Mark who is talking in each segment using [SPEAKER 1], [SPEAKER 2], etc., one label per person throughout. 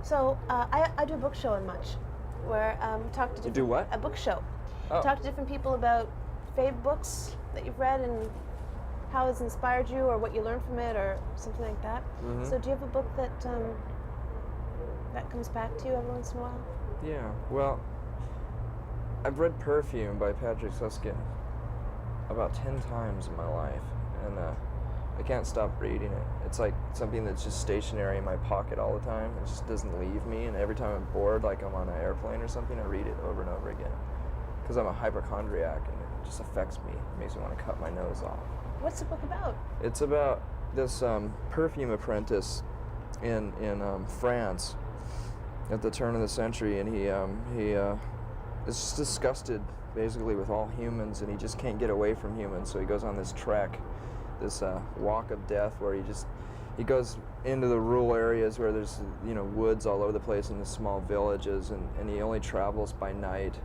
[SPEAKER 1] So I do a book show in Much, where talk to different.
[SPEAKER 2] do what?
[SPEAKER 1] A book show.
[SPEAKER 2] Oh.
[SPEAKER 1] Talk to different people about fave books that you've read and how it's inspired you, or what you learned from it, or something like that.
[SPEAKER 2] Mhm.
[SPEAKER 1] So do you have a book that that comes back to you every once in a while?
[SPEAKER 2] Yeah, well, I've read Perfume by Patrick Susskind about 10 times in my life, and I can't stop reading it. It's like something that's just stationary in my pocket all the time. It just doesn't leave me, and every time I'm bored, like I'm on an airplane or something, I read it over and over again. Because I'm a hypochondriac, and it just affects me. It makes me want to cut my nose off.
[SPEAKER 1] What's the book about?
[SPEAKER 2] It's about this perfume apprentice in France at the turn of the century, and he is just disgusted basically with all humans, and he just can't get away from humans. So he goes on this trek, this walk of death, where he goes into the rural areas where there's woods all over the place in the small villages, and he only travels by night,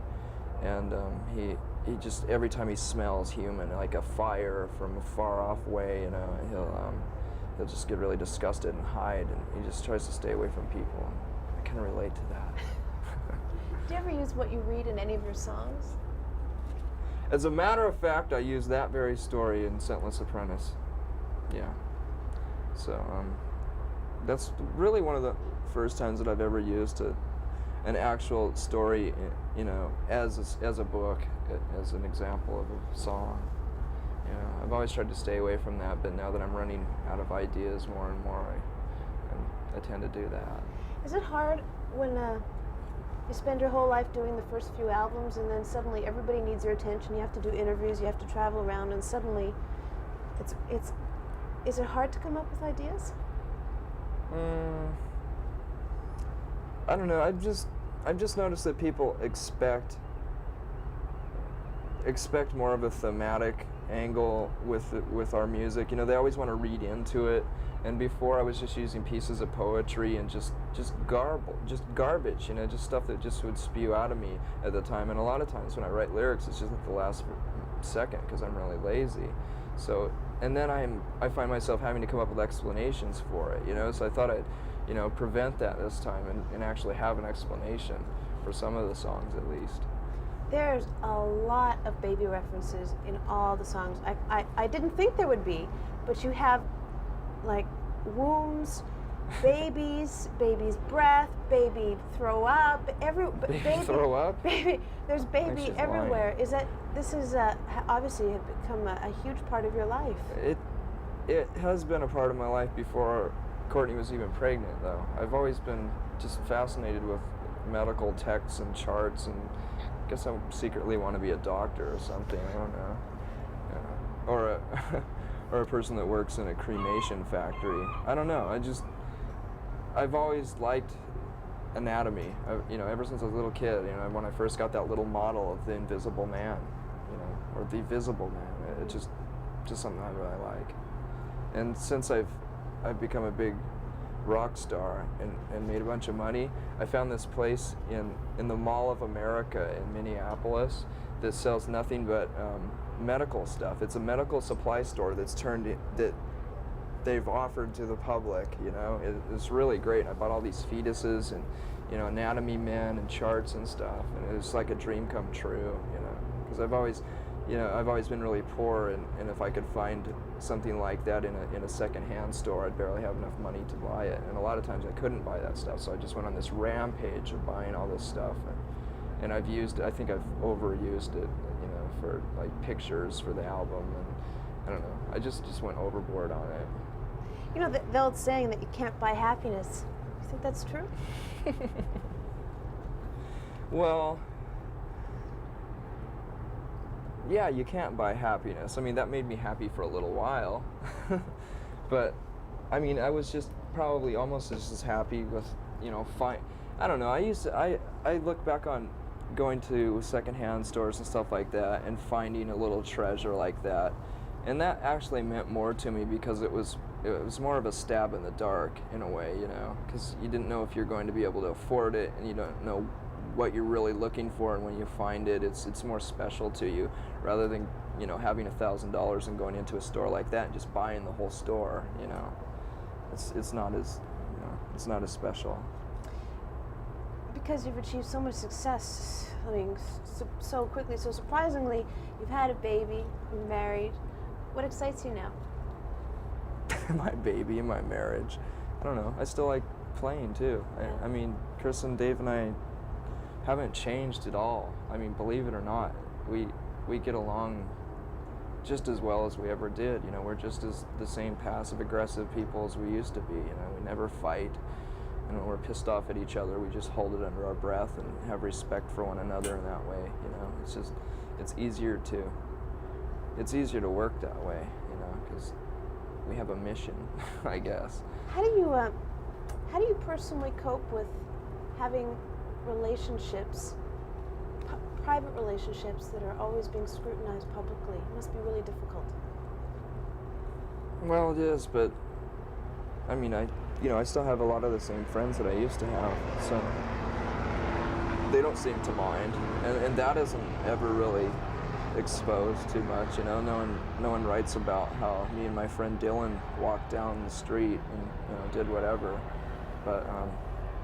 [SPEAKER 2] and he just, every time he smells human, like a fire from a far off way, he'll just get really disgusted and hide, and he just tries to stay away from people. I can relate to that.
[SPEAKER 1] Do you ever use what you read in any of your songs?
[SPEAKER 2] As a matter of fact, I use that very story in Scentless Apprentice. Yeah. So that's really one of the first times that I've ever used an actual story, as a book, as an example of a song. I've always tried to stay away from that, but now that I'm running out of ideas more and more, I tend to do that.
[SPEAKER 1] Is it hard when you spend your whole life doing the first few albums, and then suddenly everybody needs your attention? You have to do interviews, you have to travel around, and suddenly, is it hard to come up with ideas?
[SPEAKER 2] I don't know. I've just noticed that people expect more of a thematic angle with our music. They always want to read into it. And before, I was just using pieces of poetry and just garbage, just stuff that just would spew out of me at the time. And a lot of times when I write lyrics, it's just at the last second because I'm really lazy. So, and then I find myself having to come up with explanations for it, So I thought I'd, prevent that this time and actually have an explanation for some of the songs at least.
[SPEAKER 1] There's a lot of baby references in all the songs. I didn't think there would be, but you have like wombs, baby's breath, baby throw up, baby
[SPEAKER 2] throw up?
[SPEAKER 1] Baby, there's baby everywhere.
[SPEAKER 2] Lying.
[SPEAKER 1] This is obviously have become a huge part of your life.
[SPEAKER 2] It has been a part of my life before Courtney was even pregnant, though. I've always been just fascinated with medical texts and charts, and I guess I secretly want to be a doctor or something. I don't know, or a person that works in a cremation factory. I don't know. I've always liked anatomy. Ever since I was a little kid. When I first got that little model of the Invisible Man, or the Visible Man, it's just something I really like. And since I've become a big rock star and made a bunch of money, I found this place in the Mall of America in Minneapolis that sells nothing but medical stuff. It's a medical supply store that they've offered to the public. It's really great. I bought all these fetuses and anatomy men and charts and stuff, and it was like a dream come true. Because I've always been really poor, and if I could find something like that in a second-hand store, I'd barely have enough money to buy it. And a lot of times I couldn't buy that stuff, so I just went on this rampage of buying all this stuff. And I've used it. I think I've overused it, for like pictures for the album, and I don't know. I just went overboard on it.
[SPEAKER 1] The old saying that you can't buy happiness. You think that's true?
[SPEAKER 2] Well, yeah, you can't buy happiness. I mean, that made me happy for a little while. But, I mean, I was just probably almost just as happy with, I don't know, I look back on going to secondhand stores and stuff like that and finding a little treasure like that. And that actually meant more to me because it was more of a stab in the dark in a way, because you didn't know if you're going to be able to afford it, and you don't know what you're really looking for, and when you find it, it's more special to you rather than having $1,000 and going into a store like that and just buying the whole store. It's not as special.
[SPEAKER 1] because you've achieved so much success, I mean, so quickly, so surprisingly, you've had a baby, you're married. What excites you now?
[SPEAKER 2] My baby and my marriage. I don't know. I still like playing too.
[SPEAKER 1] Yeah.
[SPEAKER 2] I mean, Chris and Dave and I haven't changed at all. I mean, believe it or not, we get along just as well as we ever did. You know, we're just as the same passive aggressive people as we used to be. You know, we never fight. And when we're pissed off at each other, we just hold it under our breath and have respect for one another in that way. You know, it's easier to work that way. You know, because we have a mission, I guess.
[SPEAKER 1] How do you personally cope with having relationships, private relationships that are always being scrutinized publicly? It must be really difficult.
[SPEAKER 2] Well, it is, but I mean, I still have a lot of the same friends that I used to have, so they don't seem to mind, and that isn't ever really exposed too much. You know, no one writes about how me and my friend Dylan walked down the street and did whatever, but
[SPEAKER 1] yeah,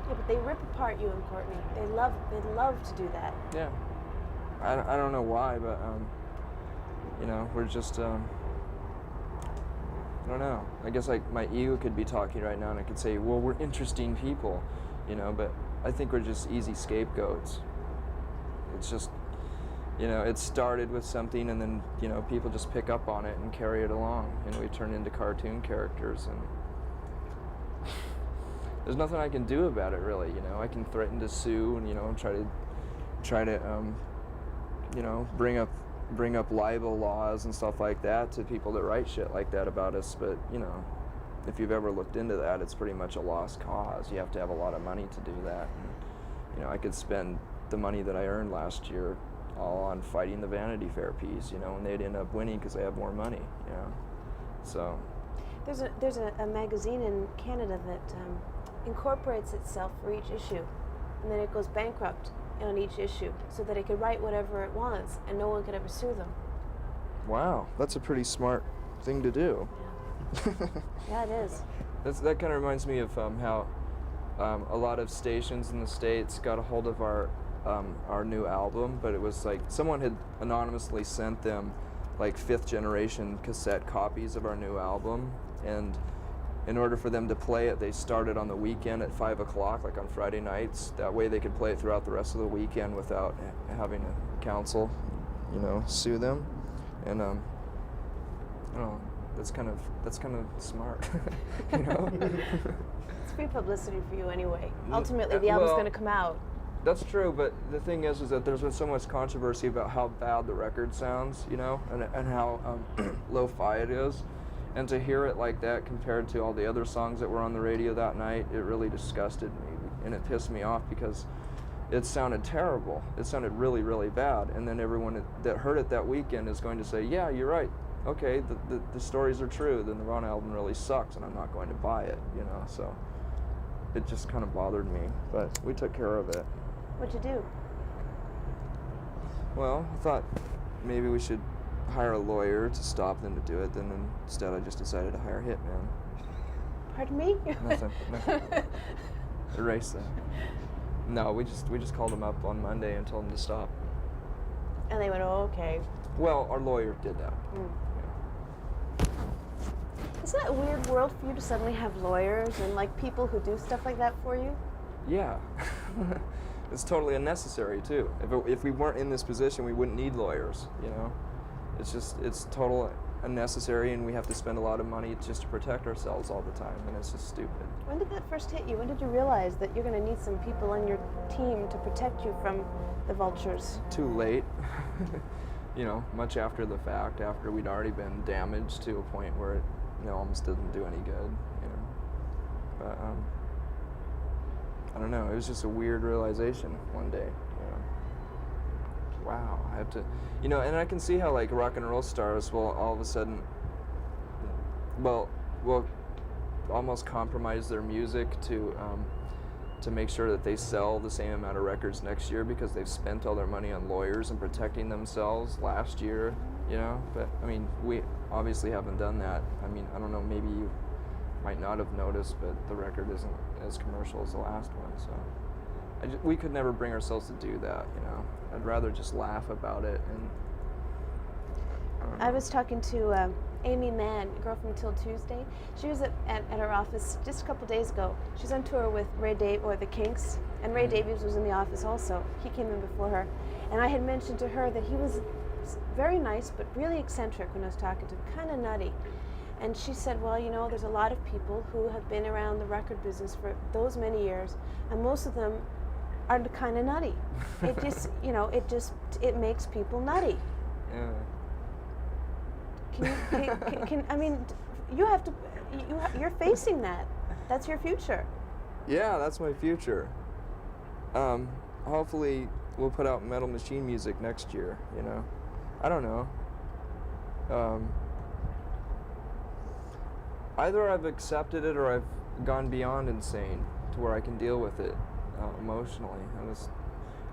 [SPEAKER 1] but they rip apart you and Courtney. They love to do that.
[SPEAKER 2] Yeah, I don't know why, but we're just I don't know. I guess like my ego could be talking right now, and I could say, well, we're interesting people, but I think we're just easy scapegoats. It's just, it started with something, and then, people just pick up on it and carry it along, and we turn into cartoon characters, and there's nothing I can do about it, really. I can threaten to sue and, try to bring up libel laws and stuff like that to people that write shit like that about us, but if you've ever looked into that, it's pretty much a lost cause. You have to have a lot of money to do that, and I could spend the money that I earned last year all on fighting the Vanity Fair piece, and they'd end up winning because they have more money, so
[SPEAKER 1] there's a magazine in Canada that incorporates itself for each issue, and then it goes bankrupt on each issue so that it could write whatever it wants and no one could ever sue them.
[SPEAKER 2] Wow, that's a pretty smart thing to do.
[SPEAKER 1] Yeah, yeah, it is.
[SPEAKER 2] That kind of reminds me of how a lot of stations in the States got a hold of our new album, but it was like someone had anonymously sent them like 5th generation cassette copies of our new album, and in order for them to play it, they started on the weekend at 5 o'clock, like on Friday nights. That way they could play it throughout the rest of the weekend without having a counsel, sue them. And I don't know, that's kind of smart,
[SPEAKER 1] It's free publicity for you anyway. Ultimately, the album's going to come out.
[SPEAKER 2] That's true, but the thing is that there's been so much controversy about how bad the record sounds, and how lo-fi it is. And to hear it like that compared to all the other songs that were on the radio that night, it really disgusted me. And it pissed me off because it sounded terrible. It sounded really, really bad. And then everyone that heard it that weekend is going to say, yeah, you're right. Okay, the stories are true. The Nirvana album really sucks, and I'm not going to buy it, So it just kind of bothered me. But we took care of it.
[SPEAKER 1] What'd you do?
[SPEAKER 2] Well, I thought maybe we should hire a lawyer to stop them to do it. Then instead I just decided to hire a hitman.
[SPEAKER 1] Pardon me?
[SPEAKER 2] Nothing. Erase that. No, we just called them up on Monday and told them to stop.
[SPEAKER 1] And they went, oh, okay.
[SPEAKER 2] Well, our lawyer did that. Yeah.
[SPEAKER 1] Isn't that a weird world for you to suddenly have lawyers and like people who do stuff like that for you?
[SPEAKER 2] Yeah. It's totally unnecessary too. If we weren't in this position, we wouldn't need lawyers, It's total unnecessary, and we have to spend a lot of money just to protect ourselves all the time, and it's just stupid.
[SPEAKER 1] When did that first hit you? When did you realize that you're going to need some people on your team to protect you from the vultures?
[SPEAKER 2] Too late. Much after the fact, after we'd already been damaged to a point where it almost didn't do any good, But I don't know, it was just a weird realization one day, Wow, I have to, and I can see how like rock and roll stars will all of a sudden, will almost compromise their music to make sure that they sell the same amount of records next year because they've spent all their money on lawyers and protecting themselves last year, But I mean, we obviously haven't done that. I mean, I don't know, maybe you might not have noticed, but the record isn't as commercial as the last one, so. we could never bring ourselves to do that, you know. I'd rather just laugh about it. And
[SPEAKER 1] I was talking to Amy Mann, a girl from Till Tuesday. She was at our office just a couple days ago. She's on tour with the Kinks, and Ray Davies was in the office also. He came in before her. And I had mentioned to her that he was very nice, but really eccentric when I was talking to him, kind of nutty. And she said, well, you know, there's a lot of people who have been around the record business for those many years, and most of them are kind of nutty. It just, you know, it makes people nutty.
[SPEAKER 2] yeah.
[SPEAKER 1] I mean, you're facing that. That's your future.
[SPEAKER 2] Yeah, that's my future. Hopefully we'll put out Metal Machine music next year, you know. I don't know. Either I've accepted it or I've gone beyond insane to where I can deal with it emotionally.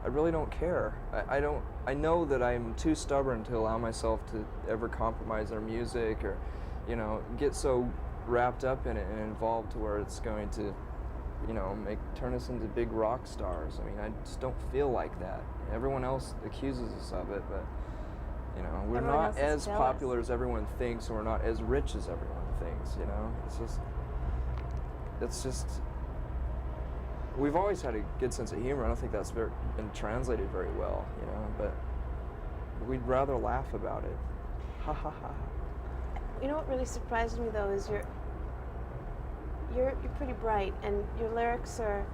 [SPEAKER 2] I really don't care. I know that I'm too stubborn to allow myself to ever compromise our music or, you know, get so wrapped up in it and involved to where it's going to, you know, turn us into big rock stars. I mean, I just don't feel like that. Everyone else accuses us of it, but, you know, we're
[SPEAKER 1] Everyone
[SPEAKER 2] not
[SPEAKER 1] else is
[SPEAKER 2] as
[SPEAKER 1] jealous.
[SPEAKER 2] popular as everyone thinks, and we're not as rich as everyone thinks, you know? It's just, we've always had a good sense of humor. I don't think that's been translated very well, you know, but we'd rather laugh about it. Ha ha ha.
[SPEAKER 1] You know what really surprised me though is you're pretty bright, and your lyrics are,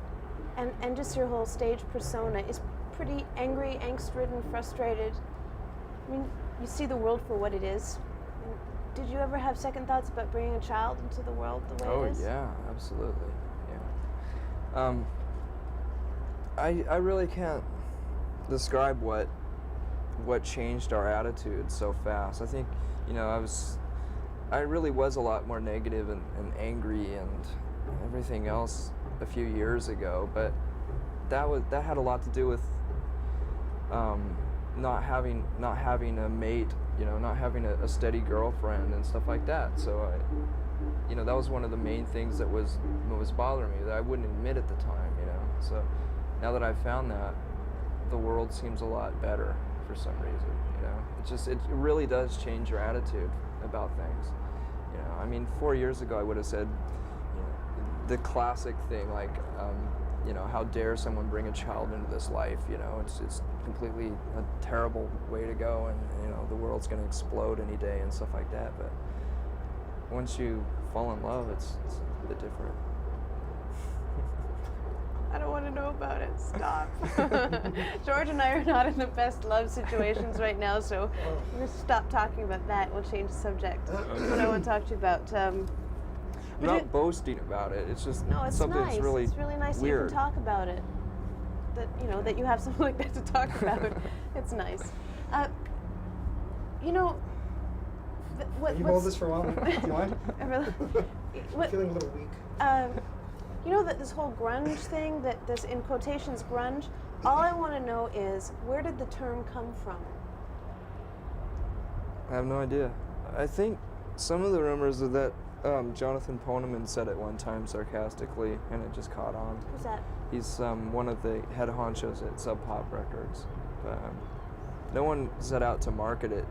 [SPEAKER 1] and just your whole stage persona is pretty angry, angst-ridden, frustrated. I mean, you see the world for what it is. Did you ever have second thoughts about bringing a child into the world the way it is?
[SPEAKER 2] Oh yeah, absolutely. Yeah. I really can't describe what changed our attitude so fast. I think, you know, I really was a lot more negative and angry and everything else a few years ago, but that had a lot to do with not having a mate, you know, not having a steady girlfriend and stuff like that. So you know, that was one of the main things that was bothering me, that I wouldn't admit at the time, you know. So now that I've found that, the world seems a lot better for some reason, you know. It really does change your attitude about things, you know. I mean, 4 years ago I would have said, you know, the classic thing like, you know, how dare someone bring a child into this life, you know. It's completely a terrible way to go, and, you know, the world's going to explode any day and stuff like that. But once you fall in love, it's a bit different.
[SPEAKER 1] I don't want to know about it. Stop. George and I are not in the best love situations right now, so we're going to stop talking about that. We'll change the subject. That's what I want to talk to you about.
[SPEAKER 2] I'm not boasting about it. It's just something
[SPEAKER 1] nice.
[SPEAKER 2] that's really
[SPEAKER 1] It's really nice
[SPEAKER 2] weird.
[SPEAKER 1] that you can talk about it. That, you know, that you have something like that to talk about. It's nice. You know,
[SPEAKER 3] Can you hold this for a while? Do you mind?
[SPEAKER 1] I really,
[SPEAKER 3] I'm feeling a little weak.
[SPEAKER 1] you know that this whole grunge thing, that this in quotations grunge, all I want to know is, where did the term come from?
[SPEAKER 2] I have no idea. I think some of the rumors are that Jonathan Poneman said it one time sarcastically, and it just caught on.
[SPEAKER 1] Who's that?
[SPEAKER 2] He's one of the head honchos at Sub Pop Records. But, no one set out to market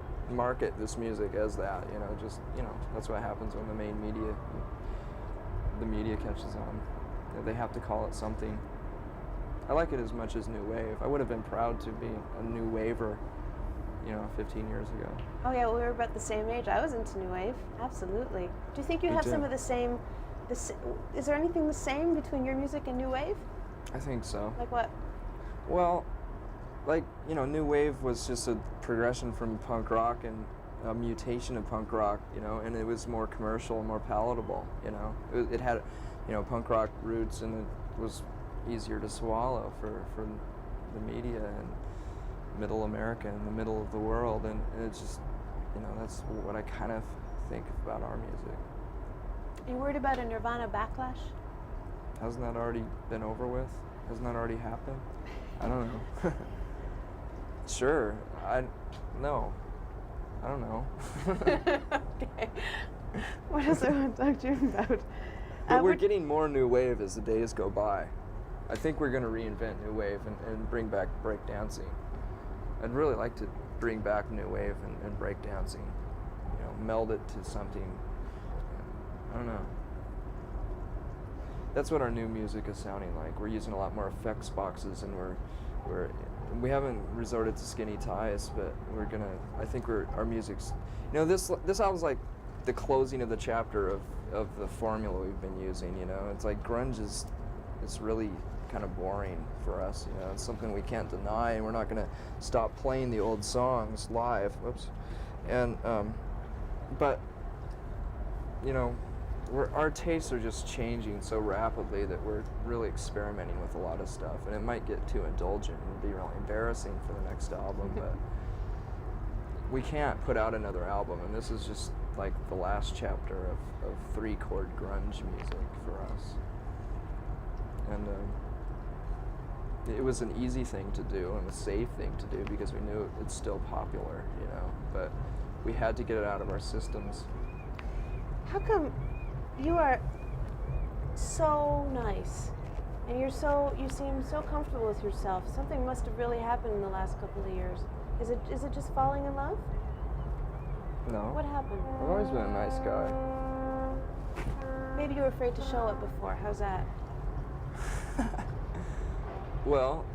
[SPEAKER 2] this music as that. You know, just, you know, that's what happens when the media catches on. You know, they have to call it something. I like it as much as new wave. I would have been proud to be a new waver, you know, 15 years ago.
[SPEAKER 1] Oh yeah, well, we were about the same age. I was into new wave, absolutely. Do you think you
[SPEAKER 2] Me
[SPEAKER 1] have
[SPEAKER 2] too.
[SPEAKER 1] some of the same? Is there anything the same between your music and new wave?
[SPEAKER 2] I think so.
[SPEAKER 1] Like what?
[SPEAKER 2] Well, like, you know, new wave was just a progression from punk rock and a mutation of punk rock, you know, and it was more commercial, more palatable, you know. It had, you know, punk rock roots, and it was easier to swallow for the media and middle America and the middle of the world, and it's just, you know, that's what I kind of think about our music.
[SPEAKER 1] Are you worried about a Nirvana backlash?
[SPEAKER 2] Hasn't that already been over with? Hasn't that already happened? I don't know. Sure. No. I don't know.
[SPEAKER 1] Okay. What else I want to talk to you about?
[SPEAKER 2] But we're getting more new wave as the days go by. I think we're going to reinvent new wave and bring back breakdancing. I'd really like to bring back new wave and breakdancing, meld it to something. I don't know. That's what our new music is sounding like. We're using a lot more effects boxes, and we haven't resorted to skinny ties, but I think our music's, this album's like the closing of the chapter of the formula we've been using. It's like grunge is really kind of boring for us. It's something we can't deny, and we're not going to stop playing the old songs live. Whoops. And but our tastes are just changing so rapidly that we're really experimenting with a lot of stuff, and it might get too indulgent and be really embarrassing for the next album, but we can't put out another album, and this is just like the last chapter of 3-chord grunge music for us. And it was an easy thing to do and a safe thing to do because we knew it's still popular, but we had to get it out of our systems.
[SPEAKER 1] How come you are so nice, and you seem so comfortable with yourself? Something must have really happened in the last couple of years. Is it just falling in love?
[SPEAKER 2] No.
[SPEAKER 1] What happened?
[SPEAKER 2] I've always been a nice guy.
[SPEAKER 1] Maybe you were afraid to show it before. How's that?
[SPEAKER 2] Well,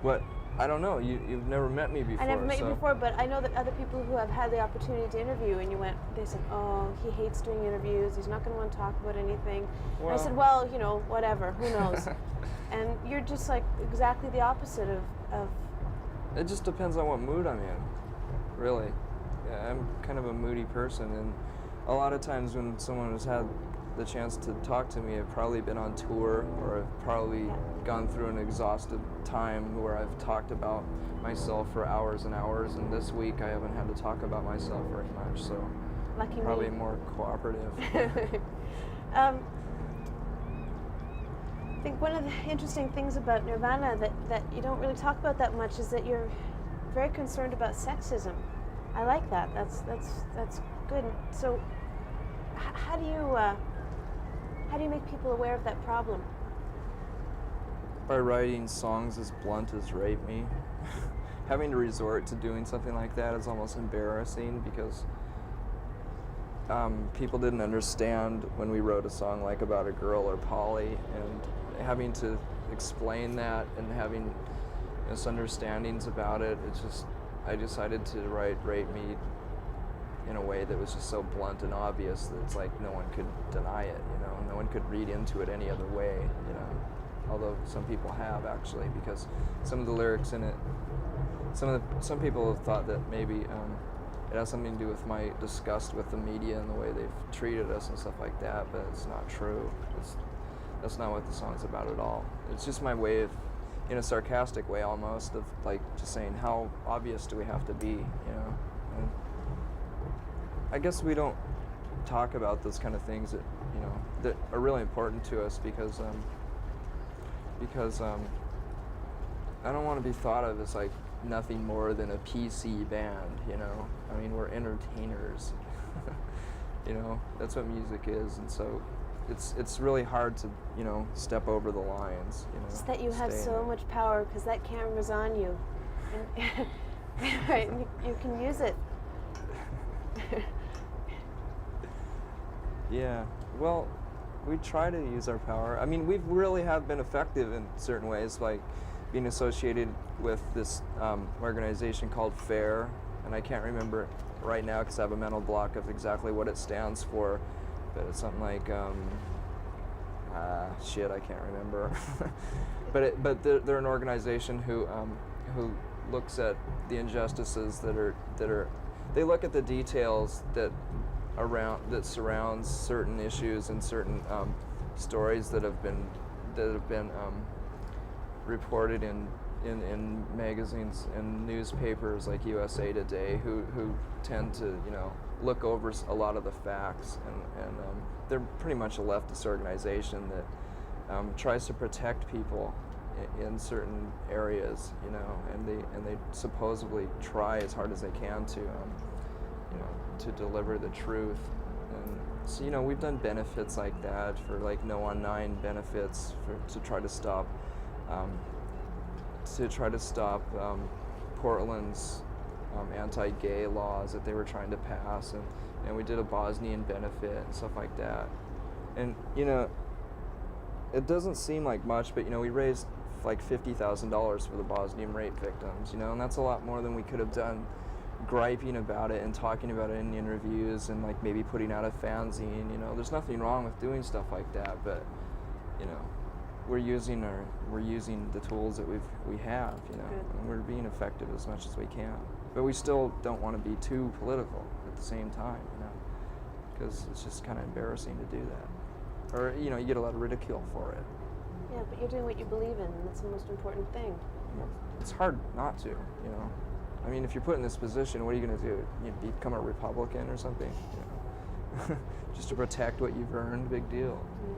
[SPEAKER 2] what? I don't know. You've never met me before.
[SPEAKER 1] I never met you before, but I know that other people who have had the opportunity to interview, and they said, oh, he hates doing interviews. He's not going to want to talk about anything.
[SPEAKER 2] Well,
[SPEAKER 1] and I said, well, whatever. Who knows? And you're just like exactly the opposite of.
[SPEAKER 2] It just depends on what mood I'm in, really. Yeah, I'm kind of a moody person, and a lot of times when someone has had the chance to talk to me, I've probably been on tour, or I've probably gone through an exhaustive time where I've talked about myself for hours and hours, and this week I haven't had to talk about myself very much, so
[SPEAKER 1] lucky
[SPEAKER 2] probably
[SPEAKER 1] me.
[SPEAKER 2] more cooperative.
[SPEAKER 1] I think one of the interesting things about Nirvana that you don't really talk about that much is that you're very concerned about sexism. I like that. That's good. So how do you make people aware of that problem?
[SPEAKER 2] By writing songs as blunt as Rape Me. Having to resort to doing something like that is almost embarrassing because people didn't understand when we wrote a song like about a girl or Polly, and having to explain that and having misunderstandings about it, I decided to write Rape Me in a way that was just so blunt and obvious that it's like no one could deny it, no one could read into it any other way, although some people have actually, because some of the lyrics in it, some people have thought that maybe it has something to do with my disgust with the media and the way they've treated us and stuff like that, but it's not true. That's not what the song's about at all. It's just my way of, in a sarcastic way almost, of like just saying how obvious do we have to be, And I guess we don't talk about those kind of things that that are really important to us because I don't want to be thought of as like nothing more than a PC band, I mean, we're entertainers. That's what music is, and so it's really hard to step over the lines.
[SPEAKER 1] It's that you have so much power because that camera's on you, and right? And you can use it.
[SPEAKER 2] Yeah. Well, we try to use our power. I mean, we really have been effective in certain ways, like being associated with this organization called FAIR, and I can't remember it right now because I have a mental block of exactly what it stands for, but it's something like I can't remember. but they're an organization who looks at the injustices that are they look at the details that surrounds certain issues and certain stories that have been reported in magazines and newspapers like USA Today, who tend to look over a lot of the facts, and they're pretty much a leftist organization that tries to protect people in certain areas, and they supposedly try as hard as they can to deliver the truth. And So, you know, we've done benefits like that for like No on 9 benefits to try to stop Portland's anti-gay laws that they were trying to pass, and we did a Bosnian benefit and stuff like that. And, you know, it doesn't seem like much, but, you know, we raised like $50,000 for the Bosnian rape victims, you know, and that's a lot more than we could have done griping about it and talking about it in interviews and like maybe putting out a fanzine. You know, there's nothing wrong with doing stuff like that, but, you know, we're using the tools that we have, you know, and we're being effective as much as we can. But we still don't want to be too political at the same time, you know, because it's just kind of embarrassing to do that. Or, you know, you get a lot of ridicule for it.
[SPEAKER 1] Yeah, but you're doing what you believe in, and that's the most important thing.
[SPEAKER 2] Well, it's hard not to, you know. I mean, if you're put in this position, what are you going to do? You become a Republican or something? You know? Just to protect what you've earned, big deal.
[SPEAKER 1] Mm.